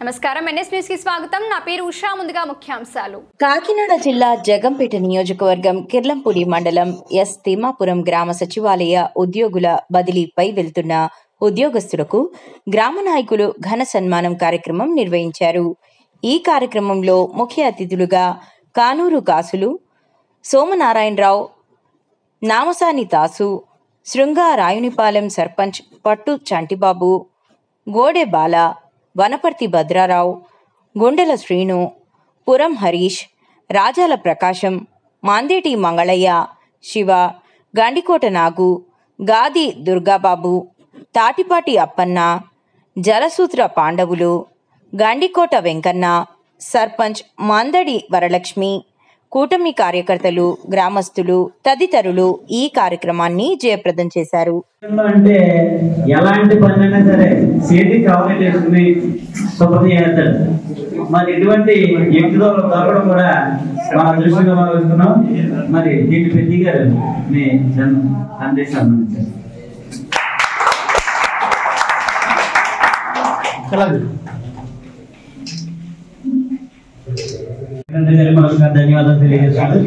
నమస్కారం NS news కి స్వాగతం. నా పేరు ఉషా. ముందుగా ముఖ్యాంశాలు. కాకినాడ జిల్లా జగంపేట నియోజకవర్గం కిర్లంపూడి మండలం ఎస్ తిమ్మాపురం గ్రామ సచివాలయ ఉద్యోగుల బదిలీపై వెళ్తున్న ఉద్యోగస్తులకు గ్రామ నాయకులు ఘన సన్మానం కార్యక్రమం నిర్వహించారు. ఈ కార్యక్రమంలో ముఖ్య అతిథులుగా కానూరు కాసులు, సోమనారాయణరావు, నామసాని తాసు, శృంగా రాయునిపాలెం సర్పంచ్ పట్టు చంటిబాబు, గోడె బాల, వనపర్తి భద్రారావు, గుండెల శ్రీను, పురం హరీష్, రాజాల ప్రకాశం, మాందేటి మంగళయ్య, శివ, గండికోట నాగు, గాది దుర్గాబాబు, తాటిపాటి అప్పన్న, జలసూత్ర పాండవులు, గండికోట వెంకన్న, సర్పంచ్ మందడి వరలక్ష్మి, కూటమి కార్యకర్తలు, గ్రామస్తులు తదితరులు ఈ కార్యక్రమాన్ని జయప్రదం చేశారు. అంటే ఎలాంటి పనులైనా సరే చేతి కవర్ చేసుకుని శుభ్రం చేస్తాడు. మరి ఇటువంటి వ్యక్తిలో దొరకడం కూడా మన దృష్టిగా భావిస్తున్నాం. మరి దీని పెద్ద గారు మీ సందేశం ధన్యవాదాలు తెలియజేస్తున్నాను.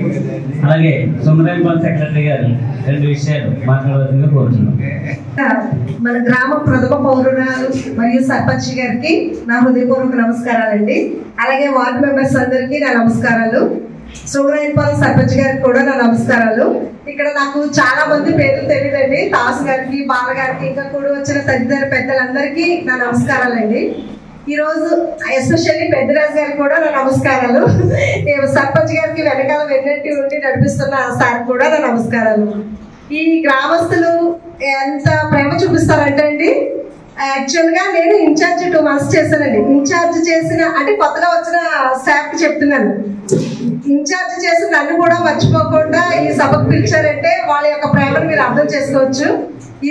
అలాగే సుందరాయపాలెం సెక్రటరీ గారు 2 విషయాలు మాట్లాడవలసిందిగా కోరుతున్నాం. మన గ్రామ ప్రథమ పౌరురాలు మరియు సర్పంచ్ గారికి నా హృదయపూర్వక నమస్కారాలండి. అలాగే వార్డు మెంబర్స్ అందరికీ నా నమస్కారాలు. సుందరాయపాలెం సర్పంచ్ గారికి కూడా నా నమస్కారాలు. ఇక్కడ నాకు చాలా మంది పేర్లు తెలియదండి. తాసు గారికి, బాల గారికి, ఇంకా కూడా వచ్చిన తదితర పెద్దలందరికీ నా నమస్కారాలండి. ఈ రోజు ఎస్పెషల్లీ పెద్దరాజు గారికి కూడా నా నమస్కారాలు. సర్పంచ్ గారికి వెనకాల వెన్నట్టు ఉండి నడిపిస్తున్న సార్ కూడా నా నమస్కారాలు. ఈ గ్రామస్తులు ఎంత ప్రేమ చూపిస్తారంటే అండి, యాక్చువల్ గా నేను ఇన్ఛార్జ్ 2 months చేశానండి. ఇన్ఛార్జ్ చేసిన అంటే కొత్తగా వచ్చిన స్టాఫ్ కి చెప్తున్నాను, ఇన్ఛార్జ్ చేసి నన్ను కూడా మర్చిపోకుండా ఈ సభకు పిలిచారంటే వాళ్ళ యొక్క ప్రేమను మీరు అర్థం చేసుకోవచ్చు.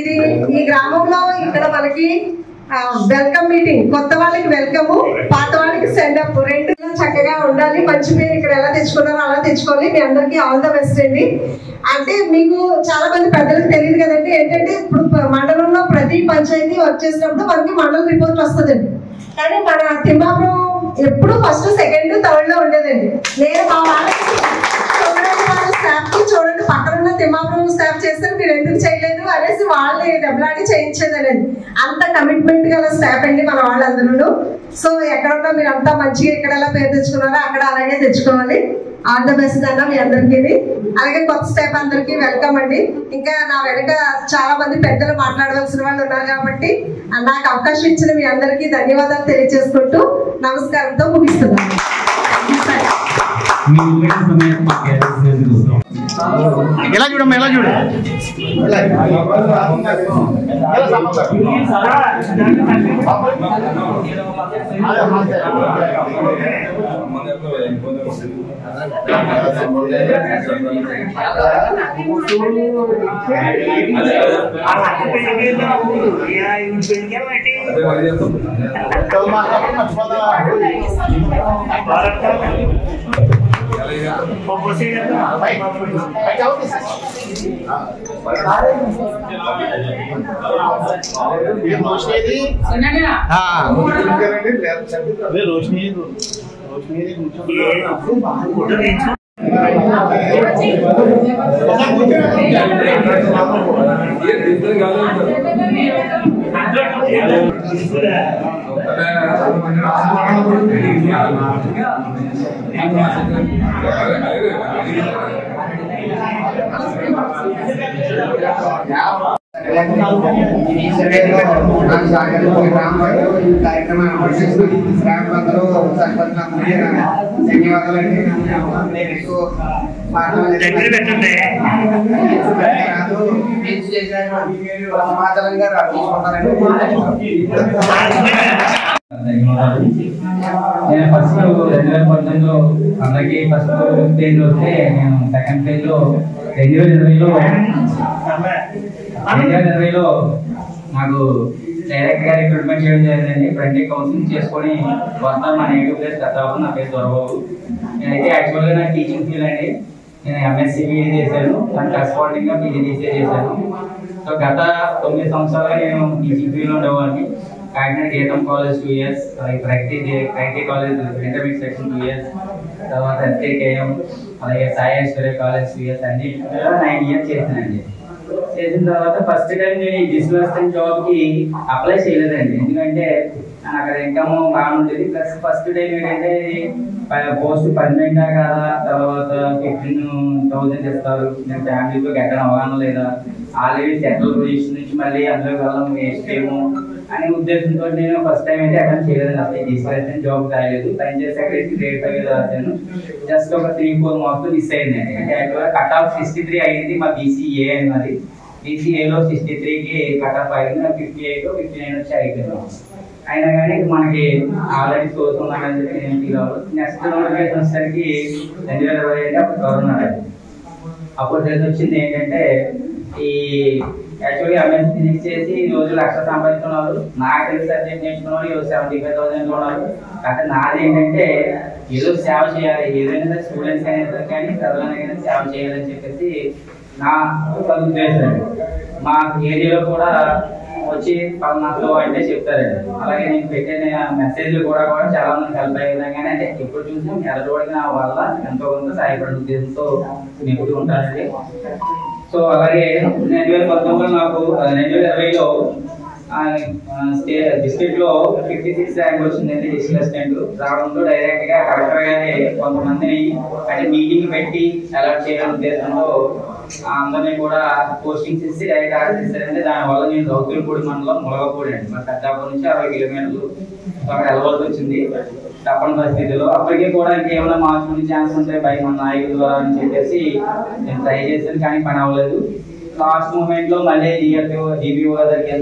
ఇది ఈ గ్రామంలో ఇక్కడ మనకి వెల్కమ్ మీటింగ్, కొత్త వాళ్ళకి వెల్కమ్, పాత వాళ్ళకి సెండ్ అప్, 2 చక్కగా ఉండాలి. మంచి పేరు ఇక్కడ ఎలా తెచ్చుకున్నారో అలా తెచ్చుకోవాలి. మీ అందరికీ ఆల్ ద బెస్ట్ అండి. అంటే మీకు చాలా మంది పెద్దలకు తెలియదు కదండి, ఏంటంటే ఇప్పుడు మండలంలో ప్రతి పంచాయతీ వచ్చేసినప్పుడు మనకి మండల రిపోర్ట్ వస్తుందండి. కానీ మన తిమ్మాపురం ఎప్పుడు ఫస్ట్, సెకండ్, థర్డ్ లో ఉండేదండి. నేను మా వాళ్ళకి స్టాఫ్ కి చూడండి, పక్కనున్న తిమ్మాపురం స్టాఫ్ చేస్తారు, మీరు ఎందుకు చేయలేదు అనేసి వాళ్ళని దెబ్బలాడి చేయించేదానండి. అంత కమిట్మెంట్ గల స్టాఫ్ అండి మన వాళ్ళందరూ. సో ఎక్కడున్నా మీరు అంతా మంచిగా ఇక్కడ ఎలా పేరు తెచ్చుకున్నారో అక్కడ అలాగే తెచ్చుకోవాలి. ఆల్ ద బెస్ట్ అన్న మీ అందరికీ. అలాగే కొత్త స్టాఫ్ అందరికీ వెల్కమ్ అండి. ఇంకా నా వెనక చాలా మంది పెద్దలు మాట్లాడవలసిన వాళ్ళు ఉన్నారు కాబట్టి నాకు అవకాశం ఇచ్చిన మీ అందరికీ ధన్యవాదాలు తెలియజేసుకుంటూ నమస్కారంతో ముగిస్తున్నాను. ఎలా చూడమ్మా, ఎలా చూడు. నేను ఫస్ట్ 2019లో అందరికీ ఫస్ట్ స్టేజ్ వస్తే నేను సెకండ్ స్టేజ్ లో 2020లో నాకు డైరెక్ట్ గా రిక్రూట్మెంట్ చేయడం జరిగిందండి. ఫ్రెండ్లీ కౌన్సిలింగ్ చేసుకొని వస్తాను. మా నేటివ్ ప్లేస్ కథాబాబు, నా పేరు దొరబాబు. నేనైతే యాక్చువల్గా నాకు టీచింగ్ ఫీల్డ్ అండి. నేను ఎంఎస్సీ బీఈడీ చేశాను, దాని కరెస్పాండింగ్ గా పీజీడీసీ చేశాను. సో గత 9 సంవత్సరాలుగా నేను టీచింగ్ ఫీల్డ్ ఉండేవాడిని. కాకినాడ గీతం కాలేజ్ 2 years, అలాగే ప్రగతి కాలేజ్ ఇంటర్మీడియట్ సెక్షన్ 2 years, తర్వాత ఎస్కేకేఎం, అలాగే సాయేశ్వర్య కాలేజ్ 2 years, అన్ని 9 years చేశానండి. చేసిన తర్వాత ఫస్ట్ టైం నేను ఈ డిజిటల్ అసిస్టెంట్ జాబ్కి అప్లై చేయలేదండి. ఎందుకంటే అక్కడ ఇన్కమ్ బాగా ఉండేది. ప్లస్ ఫస్ట్ టైం ఏంటంటే పోస్ట్ పర్మనెంటా కాదా, తర్వాత 15,000 ఇస్తారు, నేను ఫ్యామిలీతో ఎక్కడ అవగాహన లేదా, ఆల్రెడీ సెంట్రల్ పొజిషన్ నుంచి మళ్ళీ అందులో వెళ్ళడం వేస్ట్ ఏమో అనే ఉద్దేశంతో నేను ఫస్ట్ టైం అయితే అక్కడ చేయలేదు. అసలు డిజిటల్ అసిస్టెంట్ జాబ్ కాలేదు. పని చేసాక గ్రేడ్ 5 రాశాను. జస్ట్ ఒక 3-4 మార్క్స్ మిస్ అయిందండి. అంటే యాక్చువల్గా కట్ ఆఫ్ 63 అయింది. మా బీసీఏ అని మరి బీసీఏలో 63కి కట్ ఆఫ్ అయింది. 58 59 వచ్చి అయిపోయింది. అయినా కానీ మనకి ఆల్రెడీ సోర్స్ ఉన్నాయని చెప్పి నేను ఫీల్ అవ్వదు. నెక్స్ట్ నోటిఫికేషన్ వచ్చేసరికి 2020 అంటే అప్పుడు కరోనా. అప్పుడు తెలిసి వచ్చింది ఏంటంటే ఈ యాక్చువల్లీ ఎంఎస్సీ ఫిజిక్స్ చేసి ఈ రోజు 1,00,000 సంపాదిస్తున్నారు. నాకు తెలిసి సబ్జెక్ట్ నేర్చుకున్నారు ఈరోజు 75,000 ఉన్నారు. అంటే నాది ఏంటంటే ఏదో సేవ చేయాలి, ఏదైనా స్టూడెంట్స్ అయినా కానీ చదవనైనా సేవ చేయాలని చెప్పేసి నా ఉద్దేశం. మా ఏరియాలో కూడా వచ్చి పలానాతో అంటే చెప్తారండి. అలాగే నేను పెట్టిన మెసేజ్లు కూడా చాలా మంది హెల్ప్ అయ్యే విధంగానే అంటే ఎప్పుడు చూసినా ఎడతోడికి నా వల్ల ఎంతో కొంత సహాయపడే ఉద్దేశంతో నిపుణులు ఉంటానండి. సో అలాగే 2019 నాకు 2020లో డిస్ట్రిక్ట్ లో 56 ర్యాంక్ వచ్చిందండి డిజిటల్ అసిస్టెంట్. రావడంతో డైరెక్ట్ గా కలెక్టర్ గారి కొంతమందిని అంటే మీటింగ్ పెట్టి అలాట్ చేయాలనే ఉద్దేశంలో అందరినీ కూడా పోస్టింగ్స్ ఇచ్చి డైరెక్ట్ ఆర్డర్ ఇస్తారంటే దానివల్ల నేను రౌతులపూడి మండలం ములగపూడి అండి మా పెద్దాపూర్ నుంచి 60 కిలోమీటర్లు అక్కడ వెళ్ళవలసి వచ్చింది తప్పని పరిస్థితిలో. అప్పటికే కూడా ఇంకేమైనా మార్చుకునే ఛాన్స్ ఉంటే బయట మన నాయకుల ద్వారా అని చెప్పేసి నేను ట్రై చేశాను, కానీ పని అవ్వలేదు. లాస్ట్ మూమెంట్ లో మళ్ళీ డిబిఓ దగ్గరికి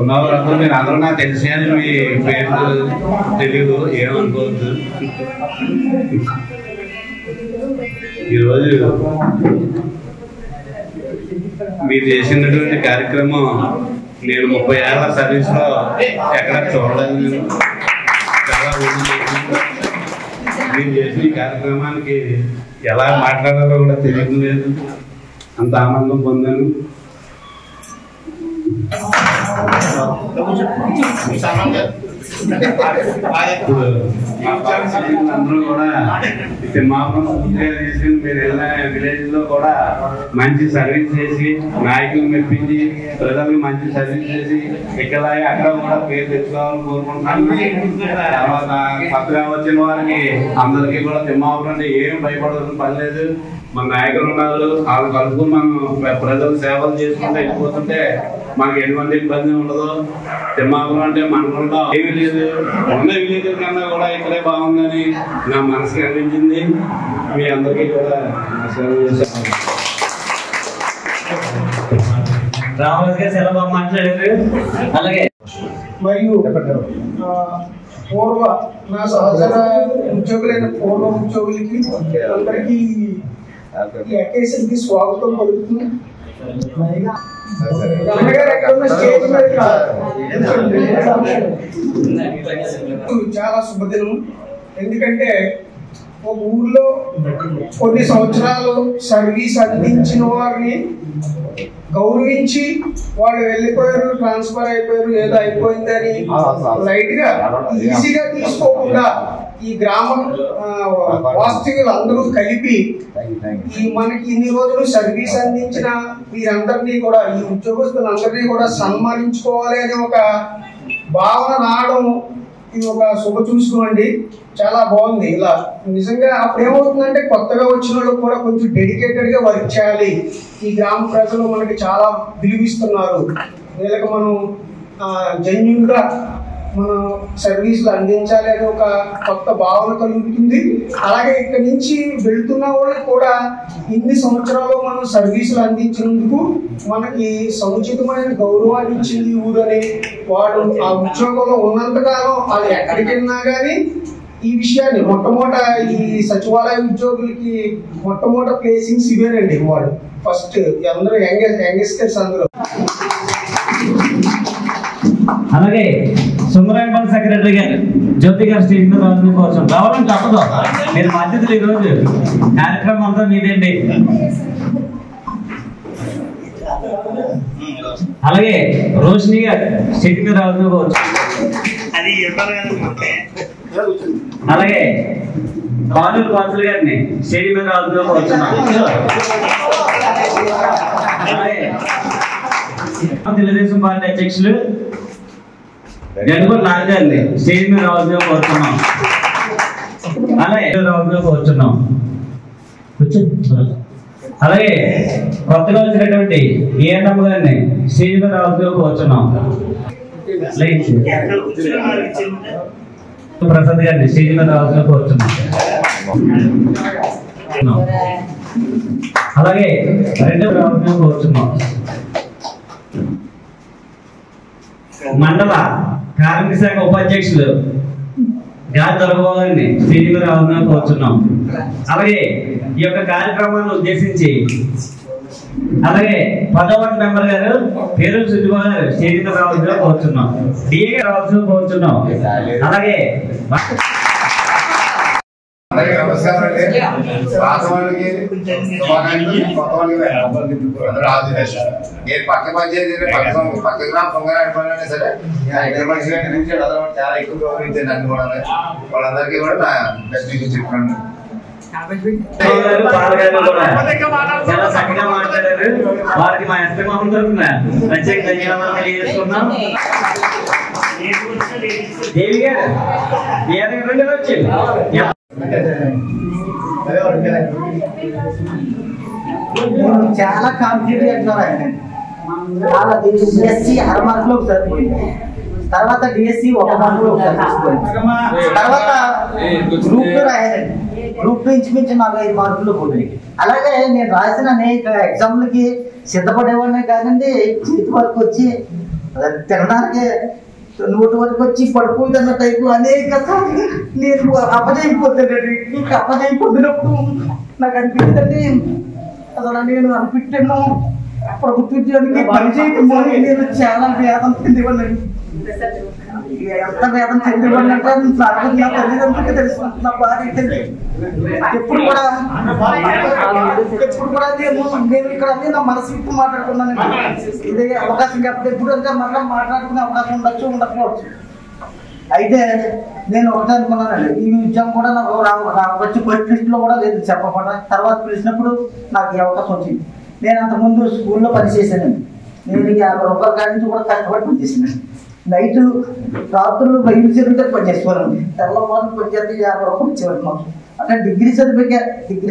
ఉన్నవాళ్ళందరూ మీరు అందరూ నాకు తెలిసి అని మీ పేరు తెలియదు, ఏమనుకోవద్దు. ఈరోజు మీరు చేసినటువంటి కార్యక్రమం నేను 30 ఏళ్ల సర్వీస్ లో ఎక్కడ చూడలేదు. నేను చాలా మీరు చేసిన ఈ కార్యక్రమానికి ఎలా మాట్లాడాలో కూడా తెలియదు లేదు, అంత ఆనందం పొందాను. అందరూ కూడా తిమ్మాపురం పూర్తిగా తీసుకుని మీరు వెళ్ళిన విలేజ్ లో కూడా మంచి సర్వీస్ చేసి నాయకులు మెప్పించి ప్రజలకు మంచి సర్వీస్ చేసి ఇక్కడలాగే అక్కడ కూడా పేరు తెచ్చుకోవాలని కోరుకుంటున్నాను. తర్వాత కొత్తగా వచ్చిన వారికి అందరికీ కూడా తిమ్మాపురం ఏం భయపడాల్సిన పని లేదు. మన నాయకులు ఉన్నారు, వాళ్ళు కలుపుకుని మనం ప్రజలు సేవలు చేసుకుంటే వెళ్ళిపోతుంటే మనకి ఎటువంటి ఇబ్బంది ఉండదు. తిమ్మాపురం అంటే మనలో ఏమీ లేదు, ఉన్న విలేజ్ కన్నా కూడా ఇక్కడే బాగుందని నా మనసుకి అనిపించింది. మీ అందరికీ కూడా సేవ చేశాను. రామరాజు గారు చాలా బాగా మాట్లాడారు. అలాగే మరియు పూర్వ నా సహచర ఉద్యోగులైన పూర్వ ఉద్యోగులకి అందరికీ ఈ అకేషన్ కి స్వాగతం పలుకుతుంది. చాలా శుభదినం. ఎందుకంటే ఒక ఊర్లో కొన్ని సంవత్సరాలు సర్వీస్ అందించిన వారిని గౌరవించి వాళ్ళు వెళ్ళిపోయారు, ట్రాన్స్ఫర్ అయిపోయారు, ఏదో అయిపోయిందని లైట్ గా ఈజీగా తీసుకోకుండా ఈ గ్రామ వాస్తవ్యులు అందరూ కలిపి ఈ మనకి ఇన్ని రోజులు సర్వీస్ అందించిన వీరందరినీ కూడా ఈ ఉద్యోగస్తులందరినీ కూడా సన్మానించుకోవాలి అనే ఒక భావన రావడం ఇది ఒక శుభ చూసుకోండి. చాలా బాగుంది. ఇలా నిజంగా అప్పుడు ఏమవుతుందంటే కొత్తగా వచ్చిన వాళ్ళకి కూడా కొంచెం డెడికేటెడ్ గా వర్క్ చేయాలి. ఈ గ్రామ ప్రజలు మనకి చాలా విలువిస్తున్నారు, వీళ్ళకి మనం జెన్యూన్ గా మనం సర్వీసులు అందించాలి అనే ఒక కొత్త భావన కలుగుతుంది. అలాగే ఇక్కడి నుంచి వెళ్తున్న వాళ్ళకి కూడా ఇన్ని సంవత్సరాలు మనం సర్వీసులు అందించినందుకు మనకి సముచితమైన గౌరవాన్ని ఇచ్చింది ఊరని వాడు ఆ ఉద్యోగంలో ఉన్నంతకాలం అది ఎక్కడికి వెళ్ళినా కానీ ఈ విషయాన్ని మొట్టమొదట ఈ సచివాలయ ఉద్యోగులకి మొట్టమొదట ప్లేసింగ్స్ ఇవేనండి. వాడు ఫస్ట్ అందరూ యంగెస్టర్స్ అందరూ. అలాగే సుందరాయపల్లి సెక్రటరీ గారు జ్యోతి గారు స్టేజ్ మీద రావాలని కోరుతున్నాం. రావాలని తప్పదు, మీరు బాధ్యతలు ఈరోజు కార్యక్రమం అంతా మీదేంటి. అలాగే రోషిని గారు స్టేజ్ మీద రావాలని కోరుతున్నాం. అలాగే బాలురు బాసులు గారిని స్టేజ్ మీద రావాలని కోరుతున్నాం. అలాగే తెలుగుదేశం పార్టీ అధ్యక్షులు గణపతి నాగ్ గారిని స్టేజ్ మీద రావాలని కోరుతున్నాం. అలాగే రావాలని కోరుతున్నాం. అలాగే కొత్తగా వచ్చినటువంటి ఏఎన్ఎం గారిని స్టేజ్ మీద రావాలని కోరుతున్నాం. ప్రసాద్ గారిని స్టేజ్ మీద రావాలని కోరుతున్నాం. అలాగే రెండవ రావాలని కోరుతున్నాం. మండల కార్మిక శాఖ ఉపాధ్యక్షులు గాలి దొరబాబు గారిని స్టేజ్ మీద రావాలని కోరుతున్నాం. అలాగే ఈ యొక్క కార్యక్రమాన్ని ఉద్దేశించి అలాగే 10వ వార్డు మెంబర్ గారు పేరు సుజిబాబు గారు స్టేజ్ మీద రావాలని కోరుతున్నాం. డిఏ గారు రావాల్సిన కోరుతున్నాం. అలాగే నమస్కారం అండి. పాత వాళ్ళకి కొత్త వాళ్ళకి నేను పక్క పంచాయతీ పక్క గ్రామం పొంగనాడిపోయినా సరే ఇక్కడ మనిషి నుంచి చాలా ఎక్కువ గౌరవించాను అన్ని కూడా. వాళ్ళందరికీ కూడా నా బెస్ట్ చెప్తున్నాను. చాలా చక్కగా మాట్లాడారు. వారికి మా ఎస్ఎం తరఫున ప్రత్యేక ధన్యవాదాలు తెలియజేస్తున్నాం. దేవి గారు వచ్చి చాలా కాంపిటేటివ్ ఎగ్జామ్ చాలా డిఎస్సి 6 మార్కులు సరిపోయింది. తర్వాత డిఎస్సి 1 మార్కులు తర్వాత గ్రూప్ 2 రాయాలండి. గ్రూప్ 2 ఇంచుమించు 45 మార్కులు పోయి. అలాగే నేను రాసిన అనేక ఎగ్జామ్లకి సిద్ధపడేవాడిని కాదండి. చేతి వరకు వచ్చి తినడానికి నోటి వరకు వచ్చి పడిపోతున్న టైపు అనేక సార్లు నేను అపజయిపోతానండి. ఇంకా అపజయిపోతున్నప్పుడు నాకు అనిపించదండి అసలు నేను అనిపించాను ప్రభుత్వ ఉద్యోగానికి పనిచేయటమో నేను చాలా వేదన చెందేవాడిని. ఎంత వేదన చెందేవాడిని అంటే నా తల్లిదండ్రులకి తెలుసు, నా భార్య తెలుసు. ఎప్పుడు కూడా నేను ఇక్కడ నా మనసు విప్పు మాట్లాడుకున్నాను. ఇదే అవకాశం కాకపోతే ఎప్పుడు అంటే మళ్ళీ మాట్లాడుకునే అవకాశం ఉండొచ్చు ఉండకపోవచ్చు. అయితే నేను ఒకటే అనుకున్నానండి, ఈ ఉద్యోగం కూడా నాకు వచ్చి ఫస్ట్ లిస్ట్ లో కూడా లేదు చెప్పకుండా. తర్వాత పిలిచినప్పుడు నాకు ఈ అవకాశం వచ్చింది. నేను అంతకుముందు స్కూల్లో పనిచేశానండి. నేను 50 రూపాయల కాడి నుంచి కూడా కష్టపడి పనిచేసాను. నైట్ రాత్రులు బయట చదివితే పనిచేసుకోవాలండి. తెల్లవారు పనిచేస్తే 50 రూపాయలు ఇచ్చేవాడు మాకు. అంటే డిగ్రీ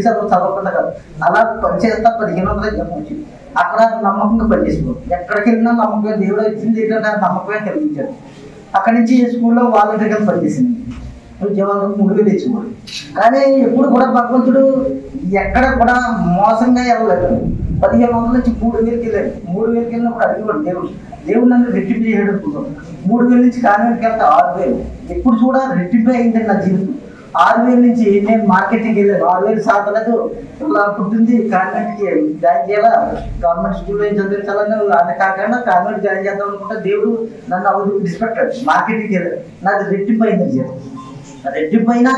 చదవకుండా కాదు, అలా పనిచేస్తా 1500 జీతం వచ్చింది. అక్కడ నమ్మకంగా పనిచేసుకోవాలి. ఎక్కడికి వెళ్ళినా నమ్మకంగా దేవుడు ఇచ్చింది ఏంటంటే నమ్మకమే కలిగించాడు. అక్కడి నుంచి స్కూల్లో వాలంటీర్గా పనిచేసింది. ఉద్యోగాలు 3000 తెచ్చుకోవాలి. కానీ ఎప్పుడు కూడా భగవంతుడు ఎక్కడ కూడా మోసంగా వెళ్ళలేదు. 1500 నుంచి 3000కి వెళ్ళాడు. 3000కి వెళ్ళినప్పుడు అడిగేవాడు దేవుడు నన్ను రెట్టింపు చేయడం అనుకుంటాను. 3000 నుంచి కాన్వెంట్కి వెళ్తే 6000. ఎప్పుడు కూడా రెట్టింపు అయిందండి నా జీవితం. 6000 నుంచి నేను మార్కెటింగ్కి వెళ్ళాను. 6000 సాధనకు ఇలా పుట్టింది కాన్వెంట్కి జాయిన్ చేయాలా, గవర్నమెంట్ స్కూల్లో ఏం చదివించాలని అది కాకుండా కాన్వెంట్ జాయిన్ చేద్దాం అనుకుంటే దేవుడు నన్ను అవును విడిచిపెట్టాడు. మార్కెటింగ్కి వెళ్ళాడు. నాది రెట్టింపు అయిందని చెప్పి రెట్టింపు అయినా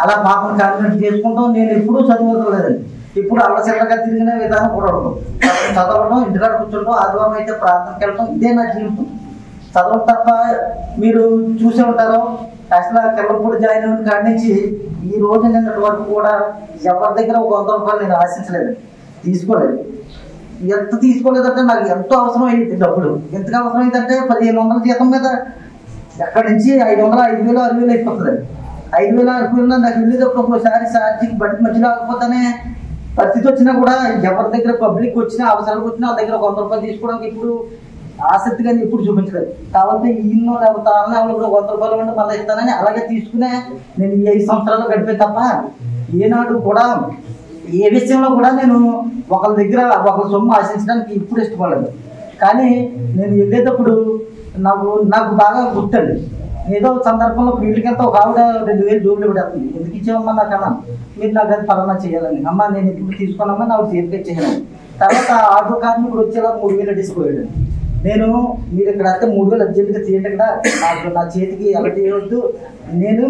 అలా పాపం కాన్వెంట్ చేసుకుంటాం. నేను ఎప్పుడూ చదువుకోలేదండి. ఇప్పుడు అల్లసిల్లగా తిరిగిన విధానం కూడా ఉండదు. చదవడం, ఇంటికాడ కూర్చోవడం, ఆదివారం అయితే ప్రార్థనకి వెళ్ళడం, ఇదే నా జీవితం. చదవడం తప్ప మీరు చూసే ఉంటారో అసలు కెల్లపూడి జాయిన్ అయిన కాడి నుంచి ఈ రోజు నిన్నటి వరకు కూడా ఎవరి దగ్గర ఒక 100 రూపాయలు నేను ఆశించలేదు, తీసుకోలేదు. ఎంత తీసుకోలేదంటే నాకు ఎంతో అవసరం అయింది డబ్బులు. ఎంతగా అవసరం అయిందంటే 1500 జీతం మీద ఎక్కడి నుంచి 500, 5000, 6000 అయిపోతుంది. 5000, 6000 నాకు వెళ్ళేటప్పుడు ఒక్కోసారి ఛార్జీకి బట్టి మధ్యలో ఆగిపోతానే పరిస్థితి వచ్చినా కూడా ఎవరి దగ్గర పబ్లిక్ వచ్చినా అవసరాలకు వచ్చినా వాళ్ళ దగ్గర 100 రూపాయలు తీసుకోవడానికి ఇప్పుడు ఆసక్తిగా ఎప్పుడు చూపించలేదు. కాబట్టి ఈయనో లేకపోతే వాళ్ళు 100 రూపాయలు ఉంటే మళ్ళీ ఇస్తానని అలాగే తీసుకునే నేను ఈ 5 సంవత్సరాలు గడిపే తప్ప ఏనాడు కూడా ఏ విషయంలో కూడా నేను ఒకరి దగ్గర ఒకరి సొమ్ము ఆశించడానికి ఇప్పుడు ఇష్టపడలేదు. కానీ నేను వెళ్ళేటప్పుడు నాకు బాగా గుర్తండి. ఏదో సందర్భంలో ఫీల్డ్కి వెళ్తే ఒక ఆవిడ 2000 జోబులు పెడుతుంది. ఎందుకు ఇచ్చామమ్మా నాకు అన్నా, మీరు నాకు అది పలానా చేయాలని. అమ్మ నేను ఇప్పుడు తీసుకున్నామని ఆవిడ చేతికి ఇచ్చేయాలని. తర్వాత ఆటో కార్మికుడు వచ్చేలా 3000 డిస్పోయాడు. నేను మీరు ఇక్కడ అయితే 3,000 అర్జెంట్గా తీయండి కదా, నాకు నా చేతికి ఎలా చేయవద్దు, నేను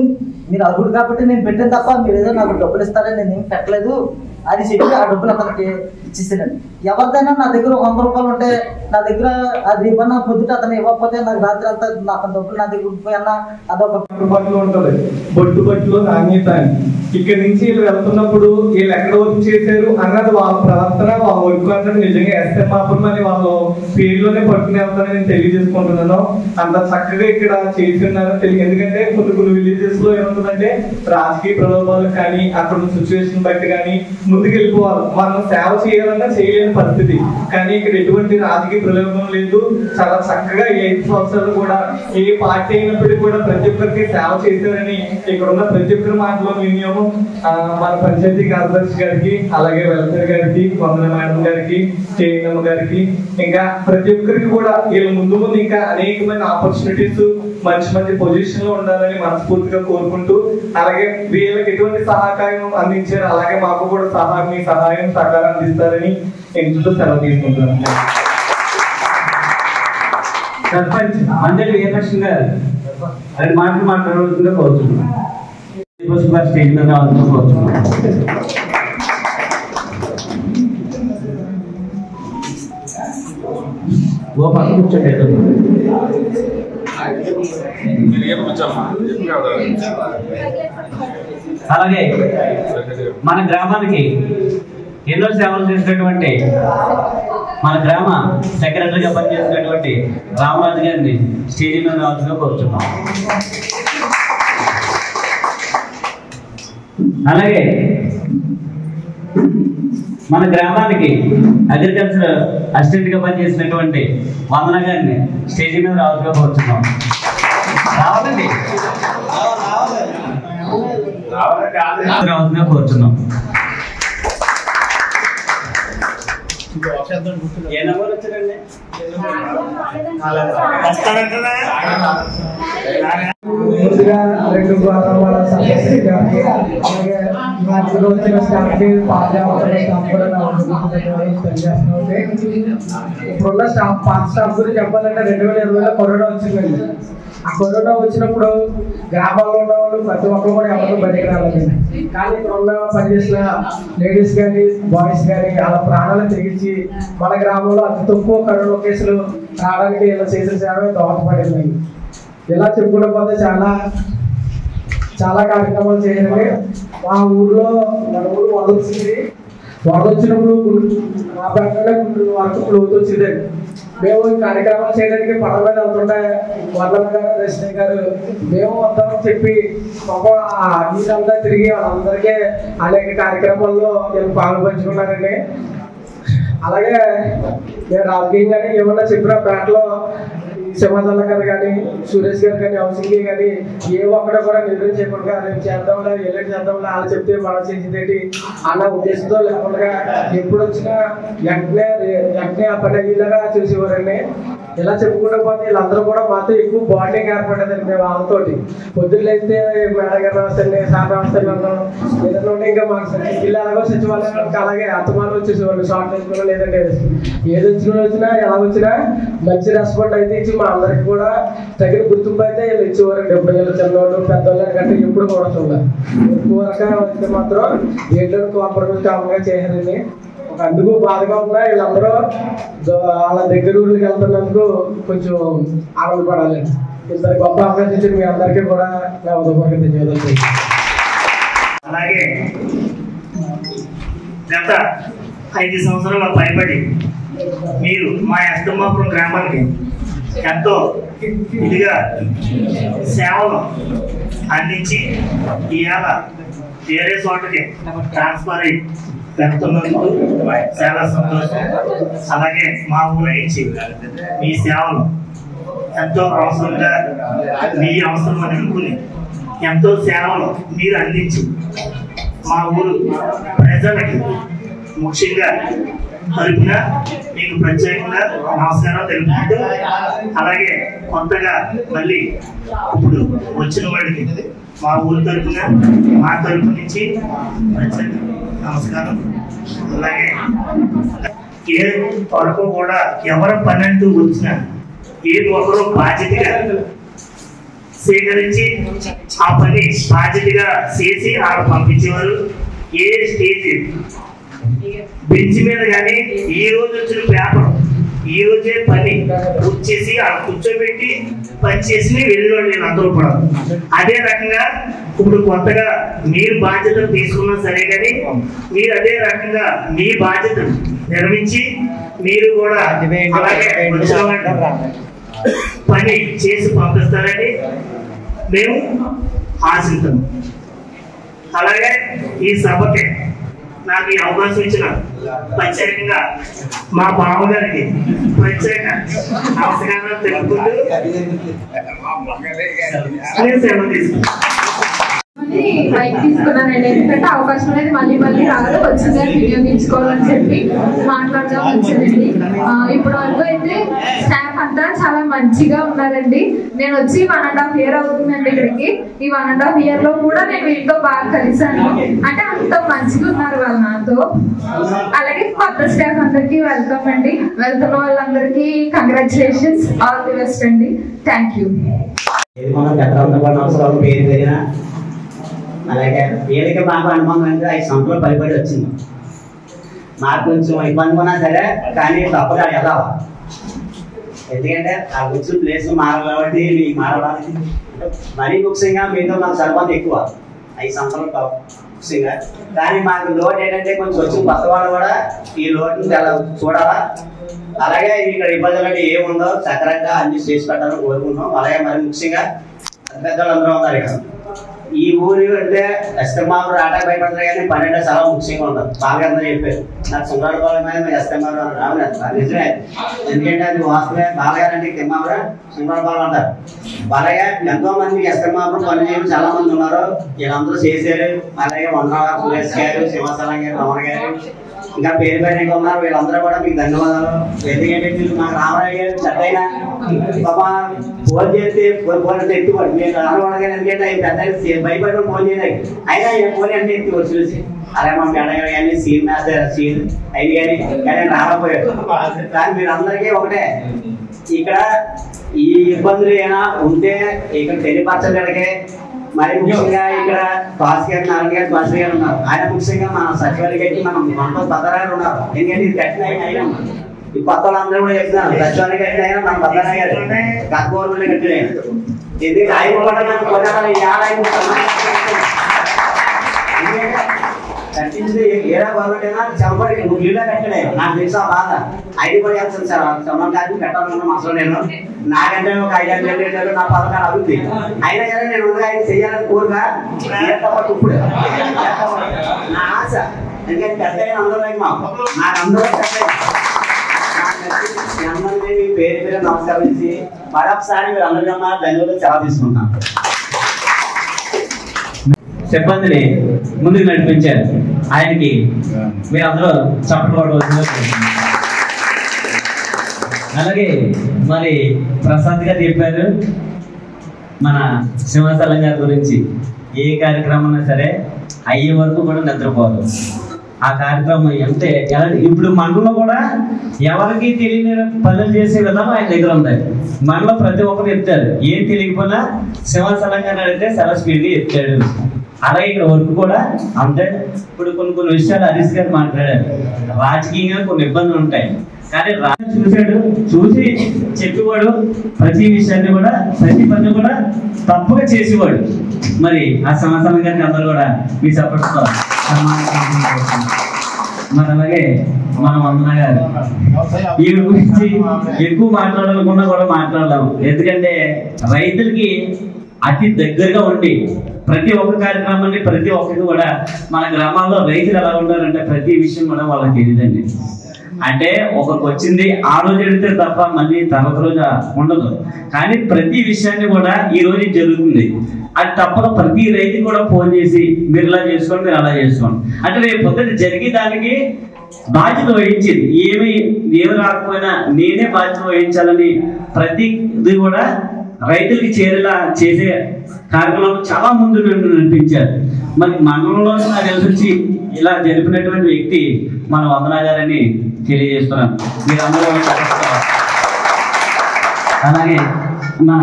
మీరు అర్హుడు కాబట్టి నేను పెట్టాను తప్ప మీరు ఏదో నాకు డబ్బులు ఇస్తారని నేను ఏం పెట్టలేదు అని చెప్పి ఆ డబ్బులు అతనికి ఇచ్చేసానండి. ఎవరిదైనా నా దగ్గర 100 రూపాయలు ఉంటే నా దగ్గర అది ఇవ్వన్నా పొద్దుట అతను ఇవ్వకపోతే నాకు రాత్రి అంతా నాకు డబ్బులు నా దగ్గర ఉండిపోయన్నా అదొక బట్లు ఉంటుంది. బొట్టులో నాణ్యత ఇక్కడ నుంచి వీళ్ళు వెళ్తున్నప్పుడు వీళ్ళు ఎక్కడ వర్క్ చేశారు అన్నది వాళ్ళ ప్రవర్తన వాళ్ళ వర్క్ అన్నది నిజంగా ఎస్ఎంఆపురం అని వాళ్ళు పేరులోనే పట్టుకుని వెళ్తారని నేను తెలియజేసుకుంటున్నాను. అంత చక్కగా ఇక్కడ చేసి ఉన్నారని తెలియదు. ఎందుకంటే కొన్ని విలేజెస్ లో ఏముంటుందంటే రాజకీయ ప్రలోభాలు కానీ అక్కడ సిచ్యువేషన్ బట్టి కానీ ముందుకు వెళ్ళిపోవాలి. మనం సేవ చేయాలన్నా చేయలేని పరిస్థితి. కానీ ఇక్కడ ఎటువంటి రాజకీయ ప్రలోభం లేదు. చాలా చక్కగా 5 సంవత్సరాలు కూడా ఏ పార్టీ అయినప్పటికీ కూడా ప్రతి ఒక్కరికి సేవ చేశారని ఇక్కడ ఉన్న ప్రతి ఒక్కరి మాటలో వినియోగం మన పంచాయతీ కార్యదర్శి గారికి, అలాగే వెల్ఫేర్ గారికి, వందన మేడం గారికి, చేనమ్మ గారికి, ఇంకా ప్రతి ఒక్కరికి కూడా వీళ్ళ ముందు ఇంకా అనేకమైన ఆపర్చునిటీస్ మంచి పొజిషన్ లో ఉండాలని మనస్ఫూర్తిగా కోరుకుంటూ, అలాగే వీళ్ళకి ఎటువంటి సహకారం అందించారు అలాగే మాకు కూడా మీ సహాయం సహకారం అందిస్తారని ఎంతో సెలవు తీసుకుంటున్నాను. సర్పంచ్ మండలి వీరలక్ష్మి గారు 2 మాటలు మాట్లాడవలసిందిగా కోరుతున్నాను. స్టేజ్ మీద రావాల్సిందిగా కోరుతున్నాను. ఓ పక్క కూర్చోండి. అలాగే మన గ్రామానికి ఎన్నో సేవలు చేసినటువంటి మన గ్రామ సెక్రటరీగా పనిచేసినటువంటి రామరాజు గారిని స్టేజీ మీద రావాల్సిందిగా కోరుచున్నాం. అలాగే మన గ్రామానికి అగ్రికల్చర్ అసిస్టెంట్ గా పనిచేసినటువంటి వందన గారిని స్టేజీ మీద రావాల్సిందిగా కోరుచున్నాం. రావాలండి, రావాల్సిందిగా కోరుచున్నాం. ఏ నెంబర్ వచ్చారండి? ముందుగా 2 వారాల సభ్యులకి అలాగే మార్చిలో వచ్చిన స్టాఫ్కి పాత స్టాఫ్ కూడా ఇప్పుడున్న స్టాఫ్ పాత స్టాఫ్ గురించి చెప్పాలంటే 2020లో కరోనా వచ్చిందండి. ఆ కరోనా వచ్చినప్పుడు గ్రామాల్లో ఉన్న వాళ్ళు ప్రతి ఒక్కరు కూడా ఎవరు బయటకు రాలేదండి. కానీ ఇప్పుడున్న పనిచేసిన లేడీస్ కానీ బాయ్స్ కానీ వాళ్ళ ప్రాణాలు తెగించి మన గ్రామంలో అతి తక్కువ కరోనా కేసులు రావడానికి ఇలా చేసిన సేవ దోహదపడింది. ఇలా చెప్పుకుంటూ పోతే చాలా కార్యక్రమాలు చేయాలి. మా ఊర్లో మన ఊరు వరదొచ్చినప్పుడు మా ప్రకారంగా వరకు లోతు వచ్చిందండి. మేము ఈ కార్యక్రమాలు చేయడానికి పడవ మీద వెళ్తుంటే వర్లమ్మ గారు, రజనీ గారు మేము వద్దామని చెప్పి నీరంతా తిరిగి వాళ్ళందరికీ అనేక కార్యక్రమాల్లో నేను పాల్పంచుకున్నానండి. అలాగే నేను రాజకీయంగానే ఏమన్నా చెప్పిన పేటలో సింహాచల గారు కానీ, సురేష్ గారు కానీ, హౌసింగ్ కానీ ఏ ఒక్కడో కూడా నిర్ణయం చేయకుండా రేపు చేద్దాంలా ఎల్లుండి చేద్దాంలా వాళ్ళు చెప్తే మనం చేసేదేంటి అన్న ఉద్దేశంతో లేకుండా ఎప్పుడు వచ్చినా వెంటనే ఆ పని అయ్యేలాగా చూసేవారండి. ఇలా చెప్పుకుంటూ పోతే వీళ్ళందరూ కూడా మాతో ఎక్కువ బాండింగ్ ఏర్పడేదండి. మేము వాళ్ళతోటి పొద్దున్న అయితే మేడం గారు నమస్తే, సార్ నమస్తే అన్నాం. ఏదైనా ఉంటే ఇంకా మాకు ఇల్లు ఎలాగో సచివాలయానికి అలాగే అత్తమానం వచ్చేసేవాళ్ళు. షార్ట్ వేసుకున్నా లేదంటే ఏది వచ్చినా ఎలా వచ్చినా మంచి రెస్పాండ్ అయితే ఇచ్చి మా అందరికి కూడా తగిన గుర్తింపు అయితే వీళ్ళు ఇచ్చేవారండి. ఎప్పుడు వీళ్ళు చిన్నవాళ్ళు పెద్దవాళ్ళు కంటే ఎప్పుడు కూడా చూడాలి. ఎక్కువ రకంగా వస్తే మాత్రం ఏంటో కాంప్రమైజ్ కాకుండా చేయాలండి. అందుకు బాధగా ఉన్నా వీళ్ళందరూ వాళ్ళ దగ్గర ఊళ్ళకి వెళ్తున్నందుకు కొంచెం ఆనందపడాలండి. ఇంత గొప్ప అవకాశం ఇచ్చిన మీ అందరికీ కూడా నా ఉదయపూర్వక ధన్యవాదాలు. అలాగే గత 5 సంవత్సరాల పైబడి మీరు మా ఎస్ఎంఆపురం గ్రామానికి ఎంతో ఇదిగా సేవలు అందించి ఇవాళ వేరే చోటకి ట్రాన్స్ఫర్ అయ్యి వెళ్తున్నందుకు చాలా సంతోషం. అలాగే మా ఊరి నుంచి మీ సేవలు ఎంతో అవసరంగా మీ అవసరం అని అనుకుని ఎంతో సేవలు మీరు అందించి మా ఊరు ప్రజలకి ముఖ్యంగా తరపున మీకు ప్రత్యేకంగా నమస్కారం తెలుపుకుంటూ, అలాగే కొత్తగా మళ్ళీ ఇప్పుడు వచ్చిన వాడికి మా ఊరి తరపున మా తరపు నుంచి ప్రత్యేక నమస్కారం. అలాగే ఏ వరకు కూడా ఎవరి పని అంటూ వచ్చినా ఏది ఒకరు బాధ్యతగా స్వీకరించి ఆ పని బాధ్యతగా చేసి ఆడ పంపించేవారు. ఏ స్టేజ్ బెంచ్ మీద కానీ ఈ రోజు వచ్చిన పేపర్ ఈ రోజే పని వచ్చేసి ఆడ కూర్చోబెట్టి పని చేసి వెళ్ళేవాళ్ళు నేను అందరూ కూడా. అదే రకంగా ఇప్పుడు కొత్తగా మీరు బాధ్యత తీసుకున్నా సరే కానీ మీరు అదే రకంగా మీ బాధ్యత నిర్మించి మీరు కూడా అలాగే పని చేసి పంపిస్తారని మేము ఆశిస్తాం. అలాగే ఈ సభకి నాకు ఈ అవకాశం ఇచ్చిన ప్రత్యేకంగా మా బావగారికి ప్రత్యేక నమస్కారాలు తెలుపుకుంటూ సెలవు తీసుకుంటాను. బైక్ తీసుకున్నానండి. ఎందుకంటే అవకాశం అనేది మళ్ళీ మళ్ళీ రాదు, వచ్చిందని వినియోగించుకోవాలని చెప్పి మాట్లాడదాం వచ్చిందండి. ఇప్పటి వరకు అయితే స్టాఫ్ అంతా చాలా మంచిగా ఉన్నారండి. నేను వచ్చి 1.5 year అవుతుందండి ఇక్కడికి. ఈ 1.5 year లో కూడా నేను వీటితో బాగా కలిసాను. అంటే అంత మంచిగా ఉన్నారు వాళ్ళు నాతో. అలాగే కొత్త స్టాఫ్ అందరికీ వెల్కమ్ అండి. వెళ్తున్న వాళ్ళందరికీ కంగ్రాచులేషన్స్, ఆల్ ది బెస్ట్ అండి. Thank you. అలాగే వీళ్ళకి మాకు అనుభవం అంటే 5 సంవత్సరాలు పైబడి వచ్చింది. నాకు కొంచెం ఇబ్బంది ఉన్నా సరే కానీ తప్పదు అది ఎలా. ఎందుకంటే ఆ కూర్చుని ప్లేస్ మారాలి కాబట్టి మీకు మారడానికి మరీ ముఖ్యంగా మీతో మాకు సర్పంచ్ ఎక్కువ 5 సంవత్సరాలు ముఖ్యంగా. కానీ మాకు లోటు ఏంటంటే కొంచెం వచ్చిన కొత్త వాళ్ళు కూడా ఈ లోటుని చాలా చూడాలా. అలాగే ఇక్కడ ఇబ్బందులు అంటే ఏముందో సక్రమంగా అన్ని చేసి పెట్టాలని కోరుకుంటున్నాం. అలాగే మరి ముఖ్యంగా పెద్దలు అందరూ ఉన్నారు ఇక్కడ. ఈ ఊరు అంటే ఎస్ఎంఆర్ ఆట భయపడతారు కానీ పని అంటే చాలా ముఖ్యంగా ఉంటుంది. బాగా అందరూ చెప్పారు. నాకు సుందరపాలెం మీద ఎస్ఎంఆర్ రాలేదు నిజమే. ఎందుకంటే అది వాస్తవే. బాలగారంటే తిమ్మాపురం సుందరపాలెం అంటారు. అలాగే ఎంతో మంది ఎస్ఎంఆర్ పని చేయడం చాలా మంది ఉన్నారు. వీళ్ళందరూ చేశారు. అలాగే వందరావు సురేష్ గారు, శివస్థలం గారు, రమణ గారు, ఇంకా పేరు పేరు ఉన్నారు. వీళ్ళందరూ కూడా మీకు ధన్యవాదాలు. ఎందుకంటే మీరు మాకు రామరావు గారు చెడ్డైనా బాబా ఫోన్ చేస్తే ఫోన్ అంటే ఎత్తుకోండి. నేను రామరావు ఎందుకంటే ఆయన పెద్ద భయపడి ఫోన్ చేయడానికి అయినా ఫోన్ అంటే ఎత్తుకోవచ్చు చూసి. అలాగే మా మేడం కానీ సీన్ సీన్ అవి కానీ కానీ రాకపోయాడు. కానీ మీరు అందరికీ ఒకటే, ఇక్కడ ఈ ఇబ్బందులు ఏమైనా ఉంటే ఇక్కడ తెలియపరచగలిగే. మరి ముఖ్యంగా ఇక్కడ పాస్ గారు, నారాయణ గారు, పాస్ గారు ఉన్నారు. ఆయన ముఖ్యంగా మన సచివాలయం కట్టి మనం 116 ఉన్నారు. ఎందుకంటే ఇది కట్టిన అయినా ఈ కొత్త వాళ్ళందరూ కూడా చెప్తున్నారు సచివాలయం కట్టిన అయినా మన 16 గారు గత గవర్నమెంట్ కట్టిన ఎందుకంటే ఆయన కూడా కట్టింది ఏడా గవర్నమెంట్ అయినా చెప్పండి నువ్వు ఇల్లు కట్టలే. నాకు తెలుసు ఆ బాధ. ఐడి కూడా చేస్తాను సార్. సొంతం కాదు పెట్టాలన్న అసలు నేను నాకంటే ఒక 5 ఏళ్ళు నా పథకాలు అవుతుంది. అయినా సరే నేను ఉండగా ఆయన చెయ్యాలని కోరుగా ఇప్పుడు నా ఆశ. ఎందుకంటే పెద్ద అయిన అందరూ మాకు నాకు అందరూ అందరినీ మీ పేరు పేరు నమస్కరించి మరొకసారి మీరు అందరికీ ధన్యవాదాలు చాలా తీసుకుంటాను. సిబ్బందిని ముందుకు నడిపించారు. ఆయనకి మీరందరూ చప్పట్లు. అలాగే మరి ప్రసాద్ గారు చెప్పారు మన సింహాచలం గారి గురించి. ఏ కార్యక్రమం అయినా సరే అయ్యే వరకు కూడా నిద్రపోదు. ఆ కార్యక్రమం అంటే ఇప్పుడు మనలో కూడా ఎవరికి తెలియని పనులు చేసే విధానం ఆయన దగ్గర ఉంది. మనలో ప్రతి ఒక్కరు చెప్తారు. ఏం తెలియకపోయినా సింహాచలం గారిని అడిగితే చాలా స్పీడ్గా చెప్తాడు. అలాగే ఇక్కడ వర్క్ కూడా అంతే. ఇప్పుడు కొన్ని విషయాలు హరీష్ గారు మాట్లాడారు. రాజకీయంగా కొన్ని ఇబ్బందులు ఉంటాయి కానీ చూశాడు, చూసి చెప్పేవాడు. ప్రతి విషయాన్ని కూడా ప్రతి పని కూడా తప్పగా చేసేవాడు. మరి ఆ సంవత్సరం గారికి అందరూ కూడా మీ సపోర్ట్తో మరి అలాగే మనం వందన గారు ఈ గురించి ఎక్కువ మాట్లాడాలనుకున్నా కూడా మాట్లాడలేము. ఎందుకంటే రైతులకి అతి దగ్గరగా ఉండి ప్రతి ఒక్క కార్యక్రమాన్ని ప్రతి ఒక్కరికి కూడా మన గ్రామాల్లో రైతులు ఎలా ఉంటారంటే ప్రతి విషయం కూడా వాళ్ళకి తెలియదండి. అంటే ఒకరికి వచ్చింది ఆ రోజు వెళితే తప్ప మళ్ళీ తర్వాత రోజు ఉండదు. కానీ ప్రతి విషయాన్ని కూడా ఈ రోజు జరుగుతుంది. అది తప్పక ప్రతి రైతు కూడా ఫోన్ చేసి మీరు ఇలా చేసుకోండి, మీరు అలా చేసుకోండి అంటే రేపు పొద్దున్న జరిగే దానికి బాధ్యత వహించింది. ఏమి రాకపోయినా నేనే బాధ్యత వహించాలని ప్రతిది కూడా రైతులకి చేరేలా చేసే కార్యక్రమం చాలా ముందు నడిపించారు. మరి మండలంలో నాకు తెలిసి ఇలా జరిపినటువంటి వ్యక్తి మన వందనా గారని తెలియజేస్తున్నాను. మీరందరూ అలాగే మన